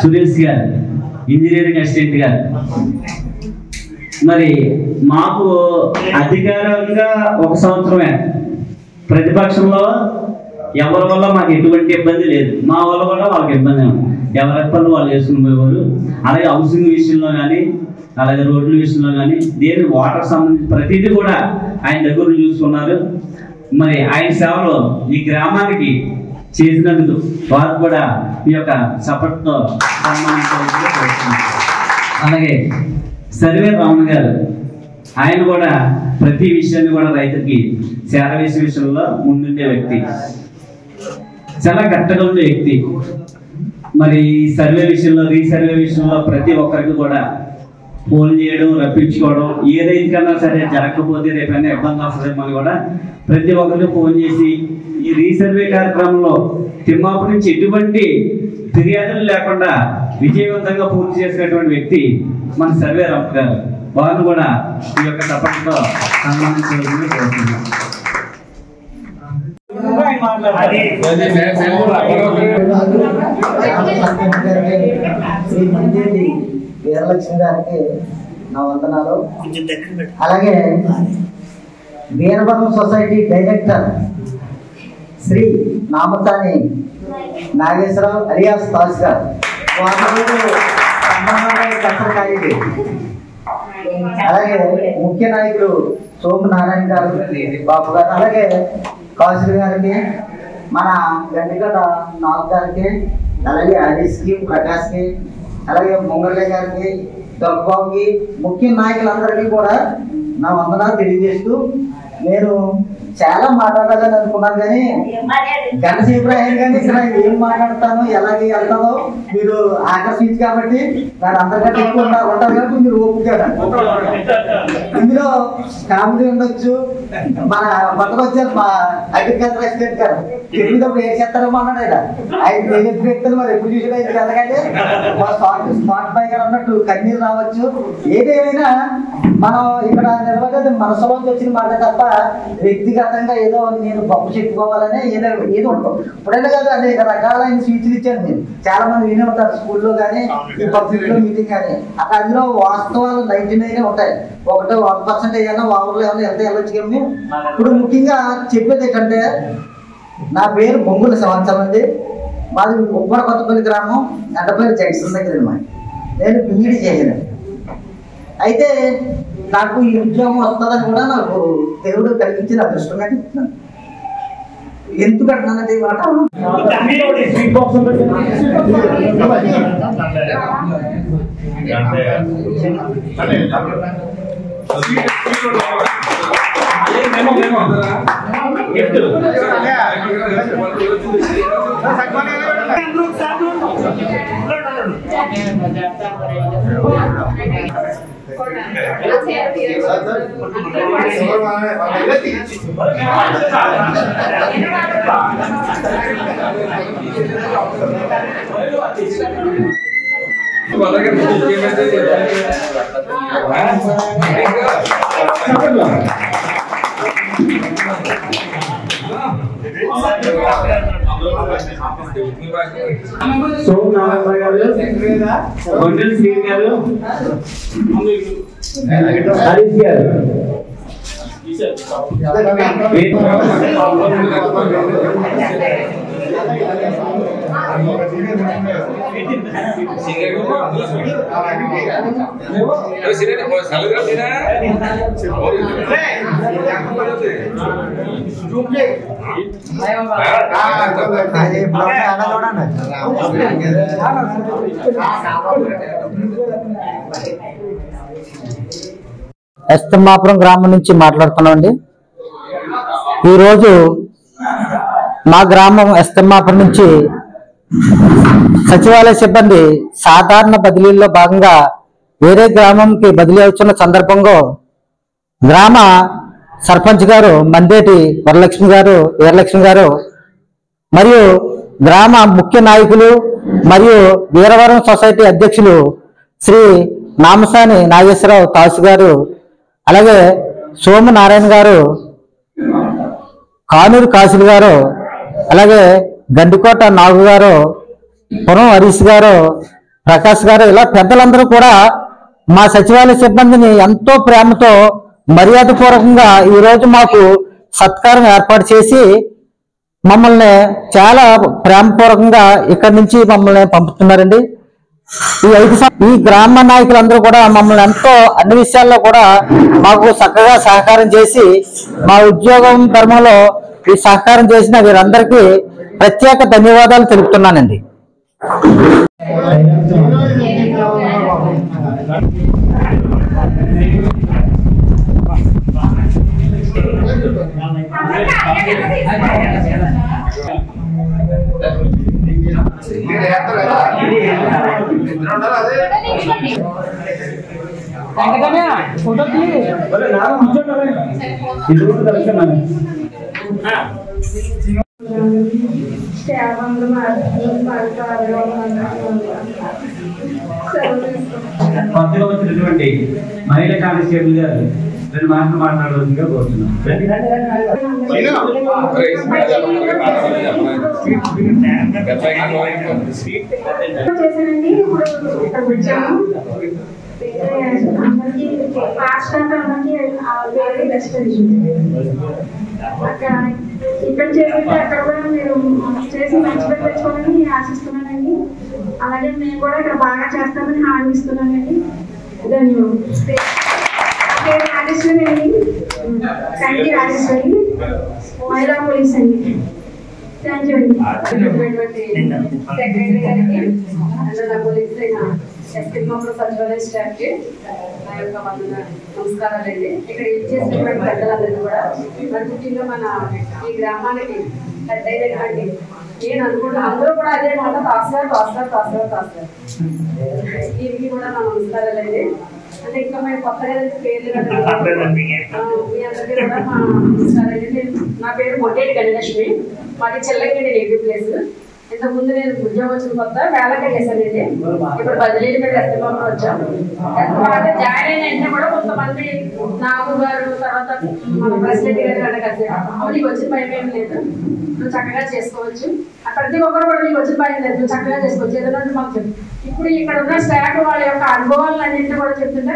సురేష్ గారు ఇంజనీరింగ్ అసిస్టెంట్ గారు మరి మాకు అధికారంగా 1 సంవత్సరమే, ప్రతిపక్షంలో ఎవరి వల్ల మాకు ఎటువంటి ఇబ్బంది లేదు, మా వల్ల కూడా వాళ్ళకి ఇబ్బంది ఎవరి పనులు వాళ్ళు చేసుకుని పోయేవారు. అలాగే హౌసింగ్ విషయంలో కానీ అలాగే రోడ్ల విషయంలో కానీ దేని వాటర్ సంబంధించి ప్రతిదీ కూడా ఆయన దగ్గర చూసుకున్నారు. మరి ఆయన సేవలు ఈ గ్రామానికి చేసినందుకు వారు కూడా ఈ యొక్క సపోర్ట్తో సన్మానించాలని. అలాగే సర్వే రామన్ గారు ఆయన కూడా ప్రతి విషయాన్ని కూడా రైతుకి చేరవేసే విషయంలో ముందుండే వ్యక్తి, చాలా కరెక్ట్గా ఉండే వ్యక్తి. మరి సర్వే విషయంలో రీసర్వే విషయంలో ప్రతి ఒక్కరికి కూడా ఫోన్ చేయడం రప్పించుకోవడం, ఏదైనా సరే జరగకపోతే రేపైనా ఇబ్బంది వస్తుందేమని కూడా ప్రతి ఒక్కరికి ఫోన్ చేసి ఈ రీసర్వే కార్యక్రమంలో తిమ్మాపురం నుంచి ఎటువంటి ఫిర్యాదులు లేకుండా విజయవంతంగా పూర్తి చేసినటువంటి వ్యక్తి మన సర్వే రామ్ గారు. వారిని కూడా ఈ యొక్క సపోర్ట్తో సన్మానించవలసింది కోరుతున్నాం. శ్రీ మంజేటి వీరలక్ష్మి గారికి నా వందనాలు. అలాగే Veeravaram society director Shri Namatani Nageswararao alias Taj గారు, అలాగే ముఖ్య నాయకులు సోము నారాయణ గారు, బాబు గారు, అలాగే కౌశల్ గారికి, మన గండిగడ్డ నాగ్ గారికి, అలాగే హరీష్కి, ప్రకాష్కి, అలాగే ముంగళ్ళ గారికి, దొరబాబుకి, ముఖ్య నాయకులందరికీ కూడా నా వందనాలు తెలియజేస్తూ, నేను చాలా మాట్లాడాలని అనుకున్నాను కానీ గంటసేపు రాయాలి కానీ ఇక్కడ ఏం మాట్లాడతాను ఎలాగే వెళ్తానో మీరు ఆకర్షించి కాబట్టి దాని అంతకంటే ఎక్కువ ఉంటారు కాబట్టి మీరు ఓపుతారు. ఇందులో కామెడీ ఉండొచ్చు. మన కొత్తగా వచ్చారు మా అగ్రికల్చర్ అసిస్టెంట్ గారు, చెప్పినప్పుడు ఏం చేస్తారేమో అన్నాడు. ఆయన నేను ఎప్పుడు చెప్తాను మరి ఎప్పుడు చూసినా ఎందుకంటే మా స్మార్ట్ బై గారు అన్నట్టు కన్నీరు రావచ్చు. ఏదేమైనా మనం ఇక్కడ నిలబడేది మనసులోంచి వచ్చిన మాట తప్ప వ్యక్తిగతంగా ఏదో నేను గొప్ప చెప్పుకోవాలని ఏదో ఉంటాం. ఇప్పుడైనా కాదు అనేక రకాలైన స్పీచ్లు ఇచ్చాను. మీరు చాలా మంది వినే ఉంటారు స్కూల్లో కానీ ఈ పబ్లిక్ లో మీటింగ్ కానీ. అక్కడ అందులో వాస్తవాలు 99 ఉంటాయి. 1% ఏమన్నా వాగులో ఏమన్నా ఎంత వెళ్ళొచ్చు కానీ. ఇప్పుడు ముఖ్యంగా చెప్పేది ఏంటంటే, నా పేరు బొంగుల సంవత్సరం అండి. మాది ఉబ్బర కొత్తపల్లి గ్రామం, గంటపల్లి జంక్షన్ దగ్గర మా. నేను బీఈడీ చేశాను. అయితే నాకు ఈ ఉద్యోగం వస్తుందని కూడా నాకు దేవుడు కలిగించిన అదృష్టంగా చెప్తున్నాను. ఎందుకు అంటున్నానంటే ఈ మాట, సోము నారాయణ గారు, కొండల్ శ్రీ గారు, హరీష్ గారు, ఎస్తమాపురం గ్రామం నుంచి మాట్లాడుతున్నామండి. ఈరోజు మా గ్రామం ఎస్తమాపురం నుంచి సచివాలయ సిబ్బంది సాధారణ బదిలీల్లో భాగంగా వేరే గ్రామంకి బదిలీ అవుతున్న సందర్భంలో గ్రామ సర్పంచ్ గారు మందేటి వీరలక్ష్మి గారు మరియు గ్రామ ముఖ్య నాయకులు మరియు వీరవరం సొసైటీ అధ్యక్షులు శ్రీ నామసాని నాగేశ్వరరావు తాసు గారు, అలాగే సోము నారాయణ గారు, కానూరు కాశీలు గారు, అలాగే గండికోట నాగు గారు, పురం హరీష్ గారు, ప్రకాష్ గారు, ఇలా పెద్దలందరూ కూడా మా సచివాలయ సిబ్బందిని ఎంతో ప్రేమతో మర్యాదపూర్వకంగా ఈరోజు మాకు సత్కారం ఏర్పాటు చేసి మమ్మల్ని చాలా ప్రేమపూర్వకంగా ఇక్కడి నుంచి మమ్మల్ని పంపుతున్నారండి. ఈ గ్రామ నాయకులందరూ కూడా మమ్మల్ని ఎంతో అన్ని విషయాల్లో కూడా మాకు చక్కగా సహకారం చేసి మా ఉద్యోగం ధర్మంలో ఈ సహకారం చేసిన వీరందరికీ ప్రత్యేక ధన్యవాదాలు తెలుపుతున్నానండి. కొత్తగా వచ్చినటువంటి మహిళా కానిస్టేబుల్ గారు 2 మాటలు మాట్లాడవలసిందిగా కోరుతున్నాం. ఇక్కడ చేస్తే అక్కడ కూడా మీరు చేసి మంచి పేరు తెచ్చుకోవాలని ఆశిస్తున్నానండి. అలాగే మేము కూడా ఇక్కడ బాగా చేస్తామని హామీ ఇస్తున్నానండి. ధన్యవాదాలు. రాజేశ్వరి అండి, కంటి రాజేశ్వరి, మహిళా పోలీస్ అండి. థ్యాంక్ యూ అండి. సెక్రటరీ గారికి, మండల పోలీస్ ఎస్పీ సచివాలయ స్టాఫ్ కి నా యొక్క నమస్కారాలండి. ఇక్కడ ఇచ్చేసినటువంటి పెద్దలందరికీ కూడా, మరి ముఖ్యంగా మన ఈ గ్రామానికి పెద్ద అయినటువంటి నేను అనుకుంటున్నా అందరూ కూడా అదే మాట తాస్తారు తాస్తారు తాస్తారు తాస్తారు. దీనికి కూడా నా నమస్కారాలండి. అంటే ఇంకా మేము కొత్తగా పేర్లు మీ అందరికీ కూడా మా నమస్కారాలండి. నా పేరు మొట్టేటి గణలక్ష్మి, మాది చెల్లెంగడి నేటివ్ ప్లేస్. ఇంతకుముందు నేను ఉద్యోగం వచ్చిన కొత్త వేళకే చేశానండి. ఇప్పుడు బదిలీల మీద ఎస్ఎంఆర్ వచ్చాము. ఎస్ఎంఆర్ జాయిన్ అయిన వెంటనే కూడా కొంతమంది నాగు గారు, తర్వాత మన ప్రెసిడెంట్ గారు అంటే కలిసి నీకు వచ్చిన భయం ఏం లేదు, నువ్వు చక్కగా చేసుకోవచ్చు, ప్రతి ఒక్కరు కూడా నీకు వచ్చిన భయం లేదు, నువ్వు చక్కగా చేసుకోవచ్చు ఏదైనా మాకు చెప్పు. ఇప్పుడు ఇక్కడ ఉన్న స్టాఫ్ వాళ్ళ యొక్క అనుభవాలను అన్నింటినీ కూడా చెప్తుంటే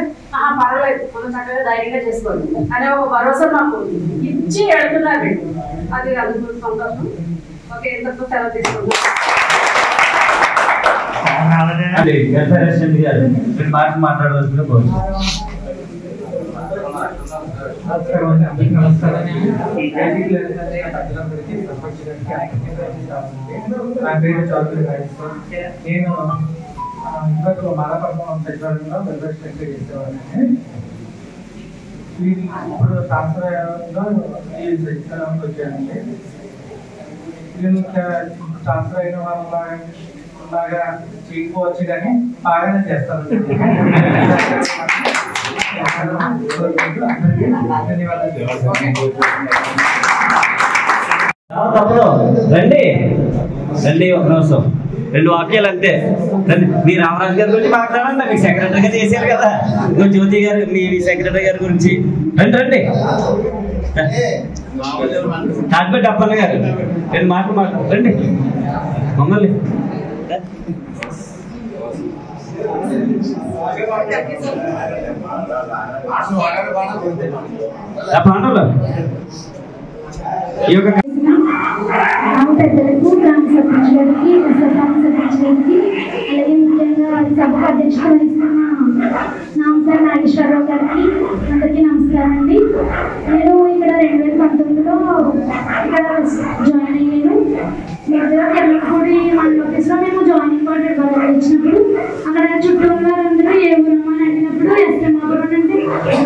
పర్వాలేదు మనం చక్కగా ధైర్యంగా చేసుకోవాలి అనే ఒక భరోసా మాకు ఇచ్చి వెళ్తున్నారు. అది అందుకు సంతోషం. ఓకే, ఇంతకు సెలవు తీసుకుంటాం. మాట్లాడవలసిందిగా కోరుతున్నాం. నా పేరు చౌదరి రాజేశ్వర్. నేను ఇంకొక బాలపట్నం సచివాలయంలో వెల్ఫేర్ సెక్రటరీ చేసేవాడిని. ఇప్పుడు ట్రాన్స్ఫర్ ఈ సచివాలయంకి వచ్చానండి. నేను ట్రాన్స్ఫర్ అయిన వాళ్ళలాగా చేయకపోవచ్చు కానీ బాగానే చేస్తాను. రండి రండి, ఒక నిమిషం 2 వాక్యాలు అంతే. మీ రామరాజు గారి గురించి మాట్లాడండి, మీకు సెక్రటరీగా చేశారు కదా. జ్యోతి గారు మీ సెక్రటరీ గారి గురించి రండి రండి. తాటిపేట అప్పన్న గారు 2 మాటలు మాట్లాడండి మమ్మల్ని. పాటలు ఈ యొక్క పెద్దలకు, గ్రామ సర్పంచ్ గారికి, సర్పంచ్ గారికి, అలాగే ముఖ్యంగా సభకు అధ్యక్షత వహిస్తున్న నామసాని నాగేశ్వరరావు గారికి అందరికీ నమస్కారం అండి. నేను ఇక్కడ 2019లో ఇక్కడ జాయిన్ అయ్యాను. కిర్లంపూడి మండల ఆఫీస్లో మేము జాయినింగ్ కార్డు ఇవ్వాలి ఇచ్చినప్పుడు అక్కడ చుట్టూ ఉన్నారందరూ ఏ ఊరమ్మా అని అడిగినప్పుడు ఎస్ఎంఆపురం అంటే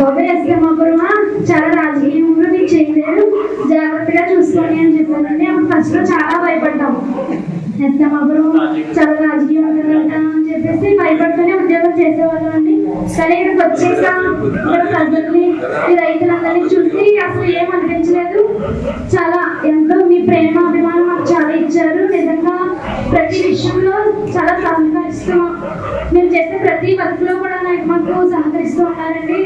బాబా ఎస్ఎంఆపురమా చాలా రాజకీయంలో మీకు చేయలేరు, జాగ్రత్తగా చూసుకోండి అని చెప్పారండి. అప్పుడు ఫస్ట్ లో చాలా భయపడ్డాము. ఎస్ఎంఆపురం చాలా రాజకీయం ఉంటుందంట అని చెప్పేసి భయపడుతూనే ఉద్యోగం చేసేవాళ్ళం అండి. కానీ ఇక్కడికి వచ్చేసా ఇక్కడ ప్రజల్ని, ఈ రైతులందరినీ చూసి అసలు ఏం అనిపించలేదు. చాలా ఎంతో మీ ప్రేమ అభిమానం మాకు చాలా ఇచ్చారు. నిజంగా ప్రతి విషయంలో చాలా సహకరిస్తూ మేము చేసే ప్రతి వర్క్ లో కూడా మాకు సహకరిస్తూ ఉన్నారండి.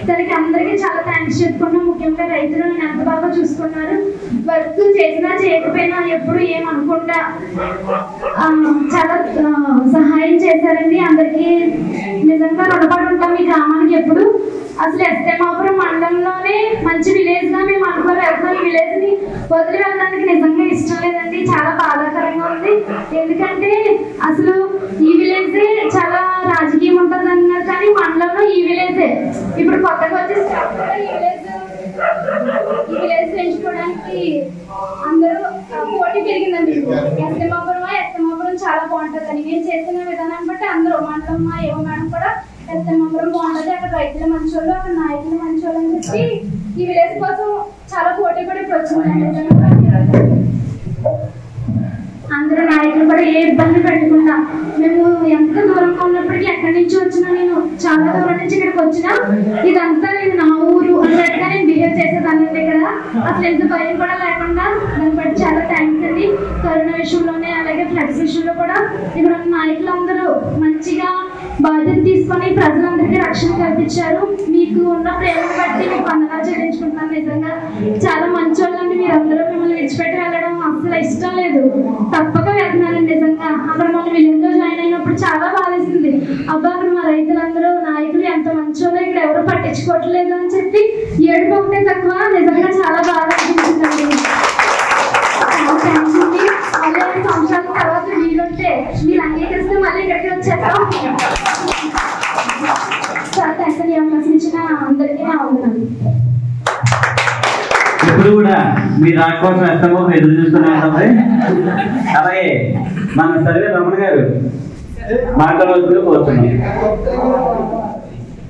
తనకి అందరికీ చాలా థ్యాంక్స్ చెప్పుకున్నాం. ముఖ్యంగా రైతులు నన్ను ఎంత బాగా చూసుకున్నారు. వర్క్ చేసినా చేయకపోయినా ఎప్పుడు ఏమనుకుంటా చాలా సహాయం చేశారండి. అందరికీ నిజంగా రుణపడి ఉంటాం ఈ గ్రామానికి ఎప్పుడు. అసలు ఎస్ఎమాపురం మండలంలోనే మంచి విలేజ్ గా మేము అనుకుని వెళ్తున్నాం. ఈ విలేజ్ ని వదిలి వెళ్ళడానికి నిజంగా ఇష్టం లేదండి. చాలా బాధాకరంగా ఉంది. ఎందుకంటే అసలు ఈ విలేజ్ చాలా రాజకీయం ఉంటుంది అన్నారు, కానీ మండలంలో ఈ విలేజే ఇప్పుడు కొత్తగా వచ్చే ఈ విలేజ్ పెంచుకోవడానికి అందరూ పోటీ పెరిగిందండి. ఎస్ఎమాపురం చాలా బాగుంటుందని నేను చేసిన విధానాన్ని బట్టి అందరూ మండలం ఏమో మేడం కూడా ఎస్ఎమాపురం బాగుంటుంది, అక్కడ రైతులు మంచోళ్ళు, అక్కడ నాయకులు మంచోళ్ళు అని చెప్పి ఈ విలేజ్ కోసం చాలా పోటీ పడి ఇప్పుడు వచ్చిందండి. అందరూ నాయకులు కూడా ఏ ఇబ్బంది పెట్టకుండా మేము ఎంత దూరంగా ఉన్నప్పటికీ ఎక్కడి నుంచి వచ్చినా, నేను చాలా దూరం నుంచి ఇక్కడికి వచ్చినా ఇదంతా ఇది నా ఊరు అన్నట్టుగా నేను బిహేవ్ చేసేదాన్ని ఇక్కడ. అసలు ఎంత భయం కూడా లేకుండా దాన్ని బట్టి చాలా థ్యాంక్స్ అండి. కరోనా విషయంలోనే అలాగే ఫ్లడ్స్ విషయంలో కూడా ఇక్కడ నాయకులు అందరూ మంచిగా బాధ్యత తీసుకొని ప్రజలందరికీ రక్షణ కల్పించారు. మీకు ఉన్న ప్రేమను బట్టి మీకు వందనాలు చెల్లించుకుంటున్నాను. నిజంగా చాలా మంచి వాళ్ళండి మీరందరూ. మిమ్మల్ని విడిచిపెట్టి వెళ్ళడం అసలు ఇష్టం లేదు, తప్పక వెళ్తున్నానండి. నిజంగా అక్కడ మన విలేజ్ లో జాయిన్ అయినప్పుడు చాలా బాధేసింది. అబ్బా అక్కడ మా రైతులందరూ నాయకులు ఎంత మంచోళ్ళో ఇక్కడ ఎవరు పట్టించుకోవట్లేదు అని చెప్పి ఏడుపు ఒకటే తక్కువ. నిజంగా చాలా బాధ అనిపించిందండి. థ్యాంక్స్ అండి. మళ్ళీ 5 సంవత్సరాల తర్వాత వీలుంటే మీరు అంగీకరిస్తే మళ్ళీ ఇక్కడికి వచ్చేస్తాం. చాలా థ్యాంక్స్ అండి. అవకాశం ఇచ్చిన అందరికీ నా వందనాలు. ఇప్పుడు కూడా మీ రాక కోసం ఎత్తమో ఎదురు చూస్తున్నాయి. అలాగే మన సర్వే రమణ గారు మాట్లాడవలసిందిగా కోరుతున్నాం.